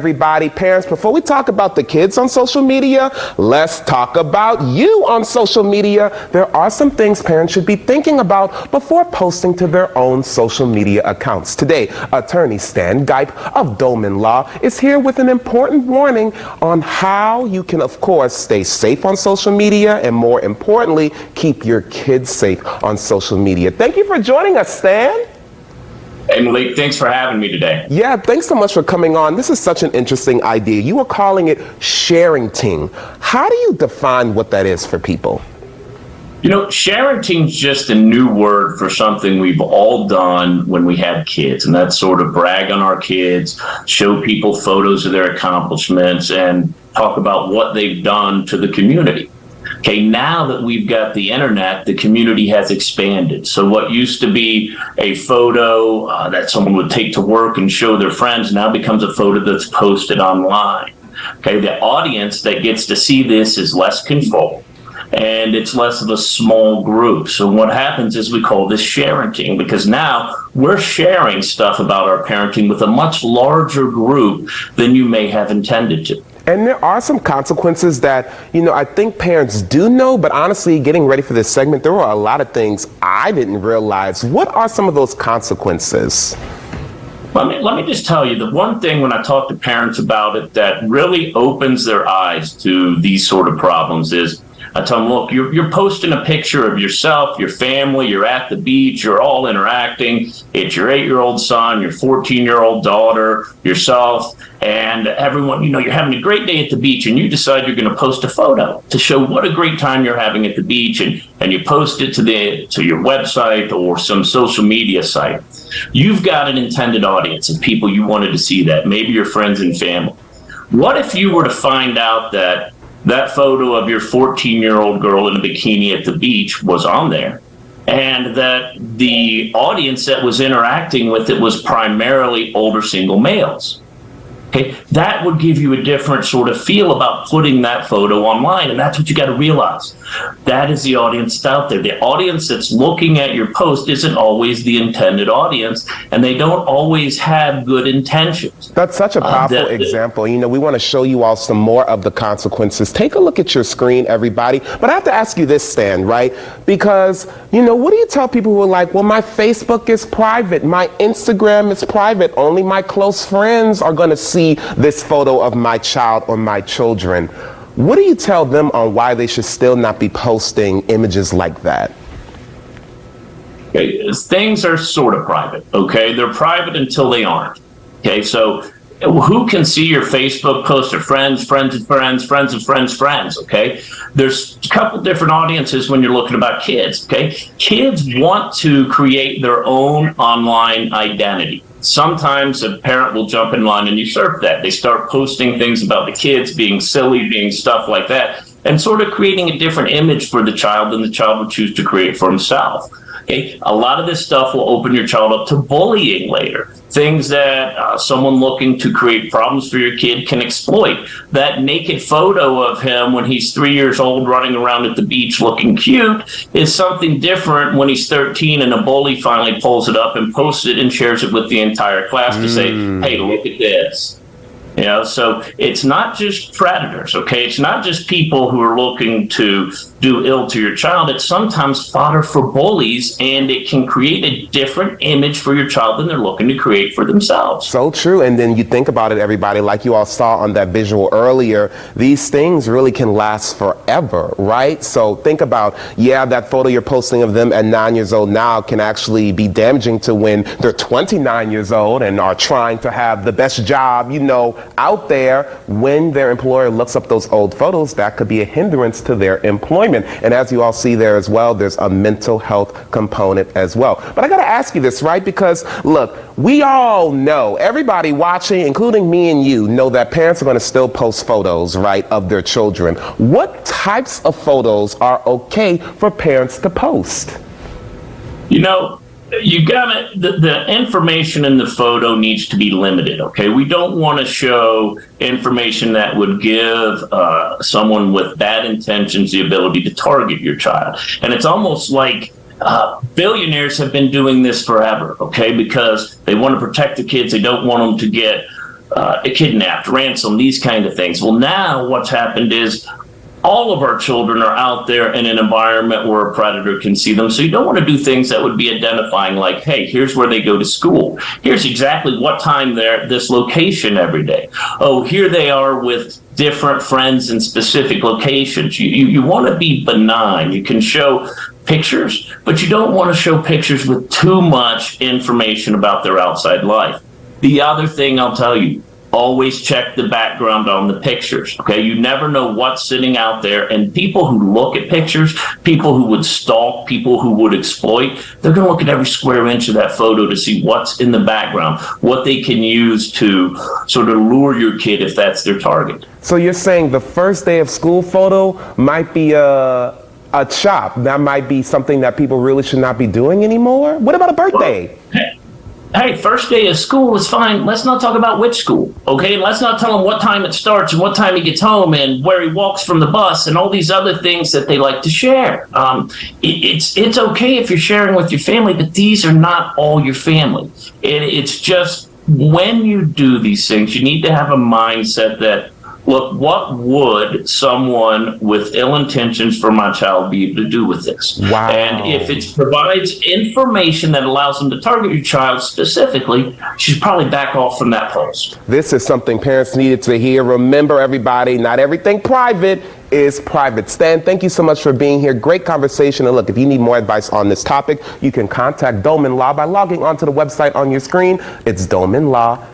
Everybody, parents, before we talk about the kids on social media, let's talk about you on social media. There are some things parents should be thinking about before posting to their own social media accounts. Today, attorney Stan Gipe of Dolman Law is here with an important warning on how you can, of course, stay safe on social media and, more importantly, keep your kids safe on social media. Thank you for joining us, Stan. Hey, Malik, thanks for having me today. Yeah, thanks so much for coming on. This is such an interesting idea. You were calling it sharenting. How do you define what that is for people? You know, sharenting is just a new word for something we've all done when we had kids, and that's sort of brag on our kids, show people photos of their accomplishments, and talk about what they've done to the community. Okay, now that we've got the internet, the community has expanded. So what used to be a photo that someone would take to work and show their friends now becomes a photo that's posted online. Okay, the audience that gets to see this is less controlled, and it's less of a small group. So what happens is we call this sharenting, because now we're sharing stuff about our parenting with a much larger group than you may have intended to. And there are some consequences that, I think parents do know, but honestly, getting ready for this segment, there were a lot of things I didn't realize. What are some of those consequences? Let me just tell you, the one thing when I talk to parents about it that really opens their eyes to these sort of problems is I tell them, look, you're posting a picture of yourself, your family, you're at the beach, you're all interacting. It's your 8-year-old son, your 14-year-old daughter, yourself, and everyone, you're having a great day at the beach, and you decide you're going to post a photo to show what a great time you're having at the beach, and you post it to your website or some social media site. You've got an intended audience of people you wanted to see that, maybe your friends and family. What if you were to find out that photo of your 14-year-old girl in a bikini at the beach was on there, and that the audience that was interacting with it was primarily older single males? Okay, that would give you a different sort of feel about putting that photo online, and that's what you got to realize. That is the audience that's out there. The audience that's looking at your post isn't always the intended audience, and they don't always have good intentions. That's such a powerful example. We want to show you all some more of the consequences. Take a look at your screen, everybody. But I have to ask you this, Stan, right? Because, what do you tell people who are like, well, my Facebook is private, my Instagram is private, only my close friends are going to see this photo of my child or my children? What do you tell them on why they should still not be posting images like that? Okay, things are sort of private, okay? They're private until they aren't. Okay, so who can see your Facebook post? Or friends, friends of friends, friends of friends, friends, okay? There's a couple different audiences when you're looking about kids, okay? Kids want to create their own online identity. Sometimes a parent will jump in line and usurp that. They start posting things about the kids being silly, being stuff like that, and sort of creating a different image for the child than the child would choose to create for himself. Okay? A lot of this stuff will open your child up to bullying later. Things that someone looking to create problems for your kid can exploit. That naked photo of him when he's 3 years old running around at the beach looking cute is something different when he's 13 and a bully finally pulls it up and posts it and shares it with the entire class to say, hey, look at this. So it's not just predators, okay? It's not just people who are looking to do ill to your child. It's sometimes fodder for bullies, and it can create a different image for your child than they're looking to create for themselves. So true. And then you think about it, everybody, like you all saw on that visual earlier, these things really can last forever, right? So think about, that photo you're posting of them at 9 years old now can actually be damaging to when they're 29 years old and are trying to have the best job, out there. When their employer looks up those old photos, that could be a hindrance to their employment. And as you all see there as well, there's a mental health component as well. But I got to ask you this, right? Because look, we all know, everybody watching, including me and you, know that parents are going to still post photos, right, of their children. What types of photos are okay for parents to post? You got it. The information in the photo needs to be limited, okay? We don't want to show information that would give someone with bad intentions the ability to target your child. And it's almost like billionaires have been doing this forever, okay? Because they want to protect the kids. They don't want them to get kidnapped, ransomed, these kind of things. Well, now what's happened is all of our children are out there in an environment where a predator can see them. So you don't want to do things that would be identifying, like, hey, here's where they go to school. Here's exactly what time they're at this location every day. Oh, here they are with different friends in specific locations. You want to be benign. You can show pictures, but you don't want to show pictures with too much information about their outside life. The other thing I'll tell you, always check the background on the pictures, okay? You never know what's sitting out there, and people who look at pictures, people who would stalk, people who would exploit, they're going to look at every square inch of that photo to see what's in the background, what they can use to sort of lure your kid if that's their target. So you're saying the first day of school photo might be a chop. That might be something that people really should not be doing anymore? What about a birthday? Hey, first day of school is fine. Let's not talk about which school, okay? Let's not tell him what time it starts and what time he gets home and where he walks from the bus and all these other things that they like to share. It's okay if you're sharing with your family, but these are not all your family. It's just when you do these things, you need to have a mindset that, look, what would someone with ill intentions for my child be able to do with this? Wow. And if it provides information that allows them to target your child specifically, you should probably back off from that post. This is something parents needed to hear. Remember, everybody, not everything private is private. Stan, thank you so much for being here. Great conversation. And look, if you need more advice on this topic, you can contact Dolman Law by logging onto the website on your screen. It's dolmanlaw.com.